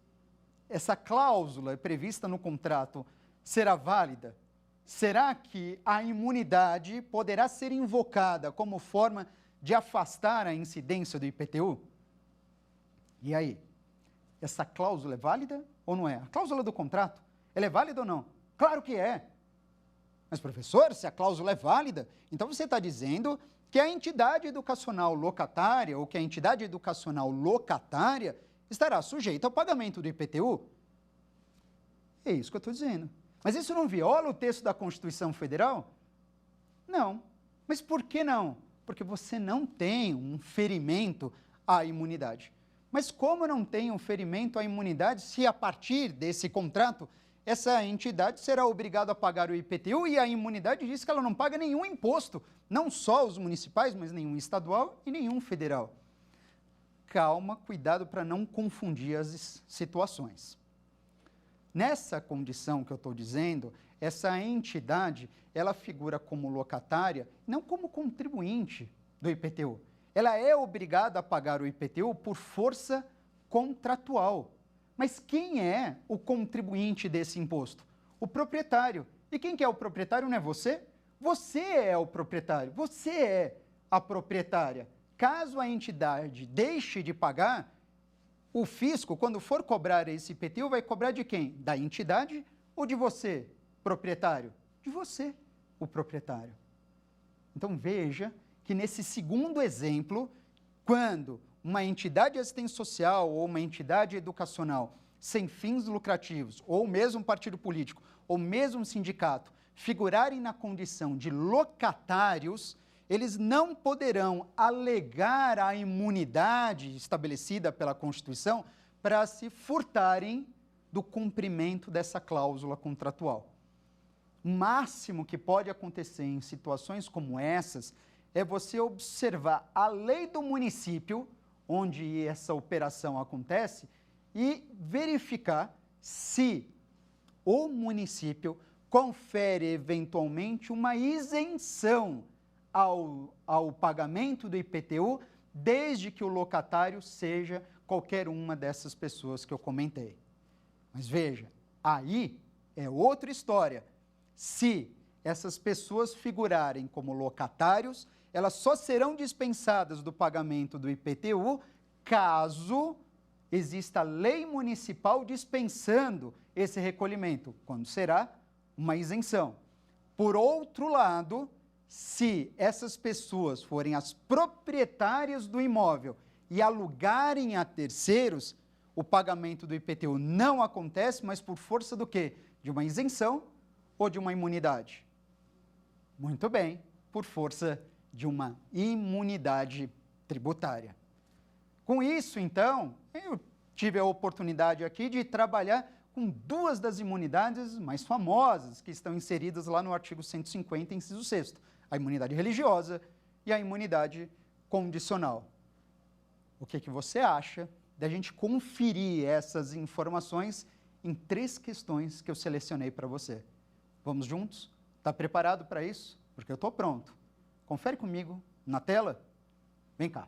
Essa cláusula prevista no contrato será válida? Será que a imunidade poderá ser invocada como forma de afastar a incidência do IPTU? E aí? Essa cláusula é válida ou não é? A cláusula do contrato, ela é válida ou não? Claro que é. Mas, professor, se a cláusula é válida, então você está dizendo que a entidade educacional locatária ou que a entidade educacional locatária estará sujeita ao pagamento do IPTU? É isso que eu estou dizendo. Mas isso não viola o texto da Constituição Federal? Não. Mas por que não? Porque você não tem um ferimento à imunidade. Mas como não tem um ferimento à imunidade se a partir desse contrato essa entidade será obrigada a pagar o IPTU e a imunidade diz que ela não paga nenhum imposto, não só os municipais, mas nenhum estadual e nenhum federal. Calma, cuidado para não confundir as situações. Nessa condição que eu estou dizendo, essa entidade, ela figura como locatária, não como contribuinte do IPTU. Ela é obrigada a pagar o IPTU por força contratual. Mas quem é o contribuinte desse imposto? O proprietário. E quem que é o proprietário não é você? Você é o proprietário, você é a proprietária. Caso a entidade deixe de pagar, o fisco, quando for cobrar esse IPTU, vai cobrar de quem? Da entidade ou de você, proprietário? De você, o proprietário. Então veja que nesse segundo exemplo, quando uma entidade de assistência social ou uma entidade educacional sem fins lucrativos, ou mesmo um partido político, ou mesmo um sindicato, figurarem na condição de locatários, eles não poderão alegar a imunidade estabelecida pela Constituição para se furtarem do cumprimento dessa cláusula contratual. O máximo que pode acontecer em situações como essas é você observar a lei do município, onde essa operação acontece, e verificar se o município confere eventualmente uma isenção ao pagamento do IPTU, desde que o locatário seja qualquer uma dessas pessoas que eu comentei. Mas veja, aí é outra história. Se essas pessoas figurarem como locatários, elas só serão dispensadas do pagamento do IPTU caso exista lei municipal dispensando esse recolhimento, quando será uma isenção. Por outro lado, se essas pessoas forem as proprietárias do imóvel e alugarem a terceiros, o pagamento do IPTU não acontece, mas por força do quê? De uma isenção ou de uma imunidade? Muito bem, por força de uma imunidade tributária. Com isso, então, eu tive a oportunidade aqui de trabalhar com duas das imunidades mais famosas que estão inseridas lá no artigo 150, inciso 6º, a imunidade religiosa e a imunidade condicional. O que você acha da gente conferir essas informações em 3 questões que eu selecionei para você? Vamos juntos? Está preparado para isso? Porque eu estou pronto. Confere comigo na tela. Vem cá.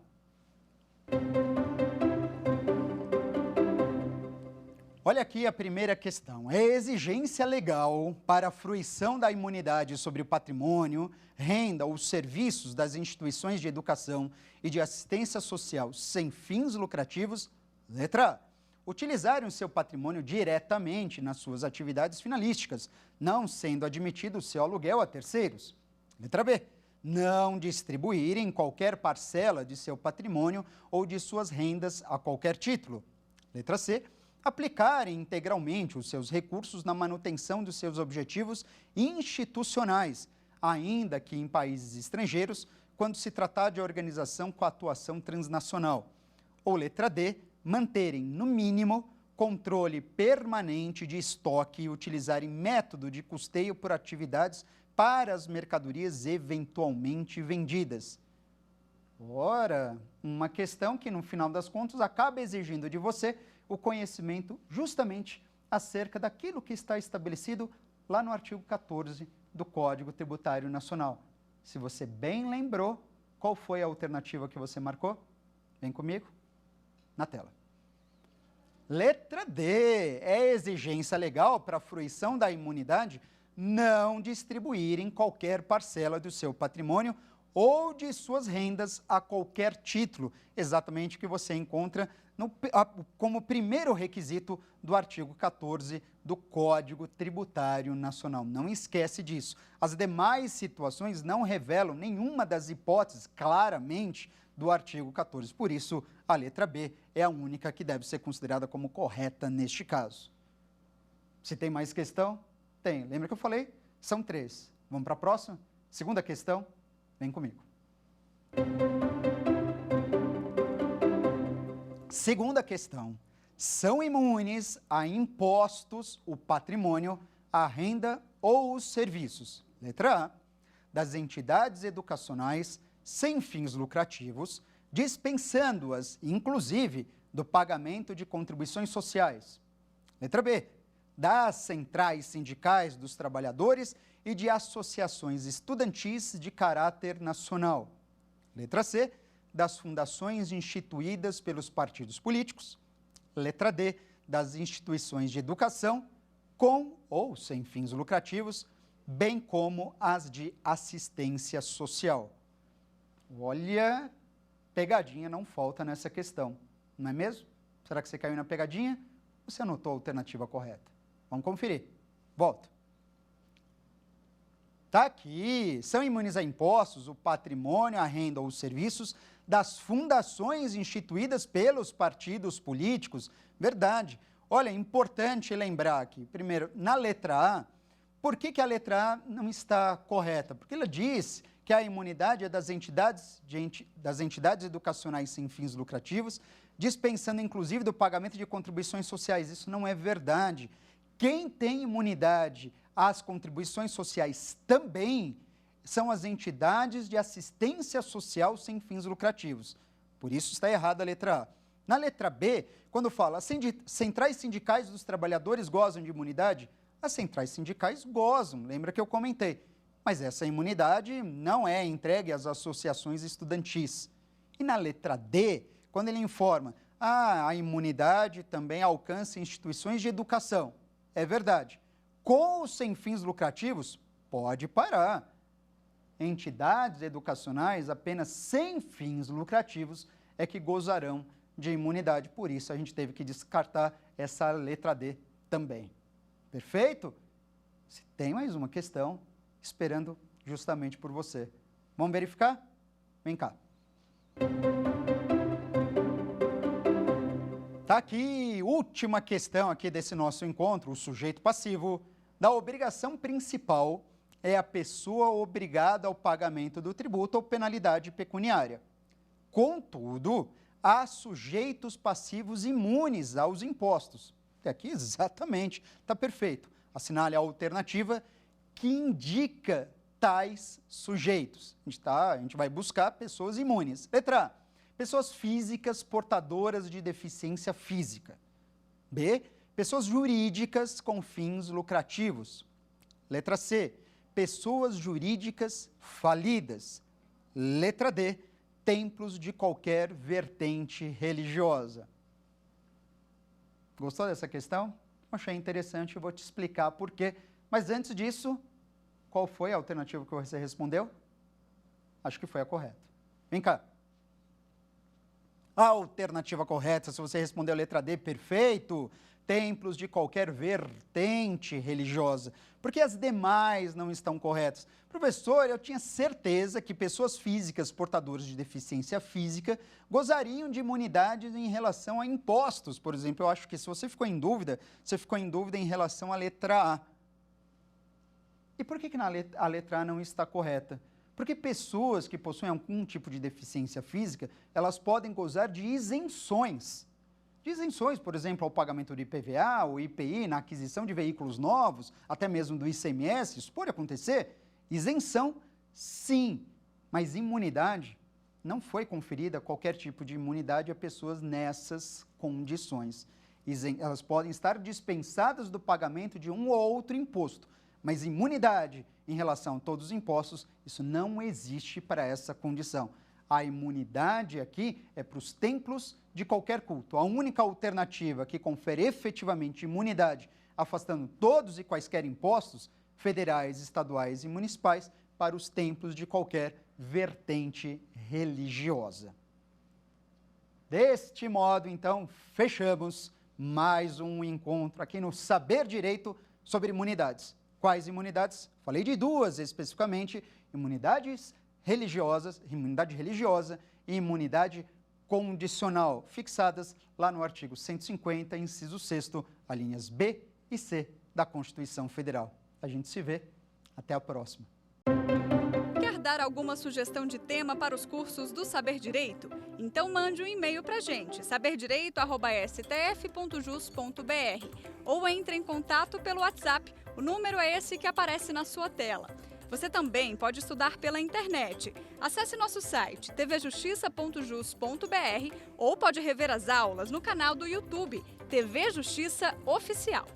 Olha aqui a primeira questão. É exigência legal para a fruição da imunidade sobre o patrimônio, renda ou serviços das instituições de educação e de assistência social sem fins lucrativos? Letra A. Utilizarem o seu patrimônio diretamente nas suas atividades finalísticas, não sendo admitido o seu aluguel a terceiros. Letra B. Não distribuírem qualquer parcela de seu patrimônio ou de suas rendas a qualquer título. Letra C. Aplicarem integralmente os seus recursos na manutenção dos seus objetivos institucionais, ainda que em países estrangeiros, quando se tratar de organização com atuação transnacional. Ou letra D. Manterem, no mínimo, controle permanente de estoque e utilizarem método de custeio por atividades para as mercadorias eventualmente vendidas. Ora, uma questão que, no final das contas, acaba exigindo de você o conhecimento justamente acerca daquilo que está estabelecido lá no artigo 14 do Código Tributário Nacional. Se você bem lembrou, qual foi a alternativa que você marcou? Vem comigo, na tela. Letra D. É exigência legal para a fruição da imunidade não distribuírem qualquer parcela do seu patrimônio ou de suas rendas a qualquer título, exatamente o que você encontra como primeiro requisito do artigo 14 do Código Tributário Nacional. Não esquece disso. As demais situações não revelam nenhuma das hipóteses claramente do artigo 14. Por isso, a letra B é a única que deve ser considerada como correta neste caso. Se tem mais questão? Tem. Lembra que eu falei? São 3. Vamos para a próxima? Segunda questão, vem comigo. Segunda questão. São imunes a impostos o patrimônio, a renda ou os serviços. Letra A. Das entidades educacionais sem fins lucrativos, dispensando-as, inclusive, do pagamento de contribuições sociais. Letra B. Das centrais sindicais dos trabalhadores e de associações estudantis de caráter nacional. Letra C. Das fundações instituídas pelos partidos políticos. Letra D. Das instituições de educação com ou sem fins lucrativos, bem como as de assistência social. Olha, pegadinha não falta nessa questão, não é mesmo? Será que você caiu na pegadinha ou você anotou a alternativa correta? Vamos conferir. Volta. Está aqui. São imunes a impostos o patrimônio, a renda ou os serviços das fundações instituídas pelos partidos políticos. Verdade. Olha, é importante lembrar aqui, primeiro, na letra A, por que a letra A não está correta? Porque ela diz que a imunidade é das entidades educacionais sem fins lucrativos, dispensando inclusive do pagamento de contribuições sociais. Isso não é verdade. Quem tem imunidade às contribuições sociais também são as entidades de assistência social sem fins lucrativos. Por isso está errada a letra A. Na letra B, quando fala centrais sindicais dos trabalhadores gozam de imunidade, as centrais sindicais gozam, lembra que eu comentei. Mas essa imunidade não é entregue às associações estudantis. E na letra D, quando ele informa, a imunidade também alcança instituições de educação. É verdade. Com ou sem fins lucrativos, pode parar. Entidades educacionais apenas sem fins lucrativos é que gozarão de imunidade. Por isso, a gente teve que descartar essa letra D também. Perfeito? Se tem mais uma questão, esperando justamente por você. Vamos verificar? Vem cá. Tá aqui, última questão aqui desse nosso encontro, o sujeito passivo da obrigação principal é a pessoa obrigada ao pagamento do tributo ou penalidade pecuniária. Contudo, há sujeitos passivos imunes aos impostos. Até aqui, exatamente, está perfeito. Assinale a alternativa que indica tais sujeitos. A gente vai buscar pessoas imunes. Letra A, pessoas físicas portadoras de deficiência física. B, pessoas jurídicas com fins lucrativos. Letra C, pessoas jurídicas falidas. Letra D, templos de qualquer vertente religiosa. Gostou dessa questão? Achei interessante, eu vou te explicar por quê. Mas antes disso, qual foi a alternativa que você respondeu? Acho que foi a correta. Vem cá. A alternativa correta, se você respondeu a letra D, perfeito. Templos de qualquer vertente religiosa. Porque as demais não estão corretas. Professor, eu tinha certeza que pessoas físicas portadoras de deficiência física gozariam de imunidade em relação a impostos. Por exemplo, eu acho que se você ficou em dúvida, você ficou em dúvida em relação à letra A. E por que a letra A não está correta? Porque pessoas que possuem algum tipo de deficiência física, elas podem gozar de isenções. De isenções, por exemplo, ao pagamento do IPVA, ou IPI, na aquisição de veículos novos, até mesmo do ICMS, isso pode acontecer. Isenção, sim, mas imunidade, não foi conferida qualquer tipo de imunidade a pessoas nessas condições. Elas podem estar dispensadas do pagamento de um ou outro imposto, mas imunidade em relação a todos os impostos, isso não existe para essa condição. A imunidade aqui é para os templos de qualquer culto. A única alternativa que confere efetivamente imunidade, afastando todos e quaisquer impostos, federais, estaduais e municipais, para os templos de qualquer vertente religiosa. Deste modo, então, fechamos mais um encontro aqui no Saber Direito sobre imunidades. Quais imunidades? Falei de duas especificamente, imunidade religiosa e imunidade condicional, fixadas lá no artigo 150, inciso 6º, alíneas B e C da Constituição Federal. A gente se vê. Até a próxima. Quer dar alguma sugestão de tema para os cursos do Saber Direito? Então mande um e-mail para a gente, saberdireito@stf.jus.br, ou entre em contato pelo WhatsApp. O número é esse que aparece na sua tela. Você também pode estudar pela internet. Acesse nosso site tvjustiça.jus.br ou pode rever as aulas no canal do YouTube TV Justiça Oficial.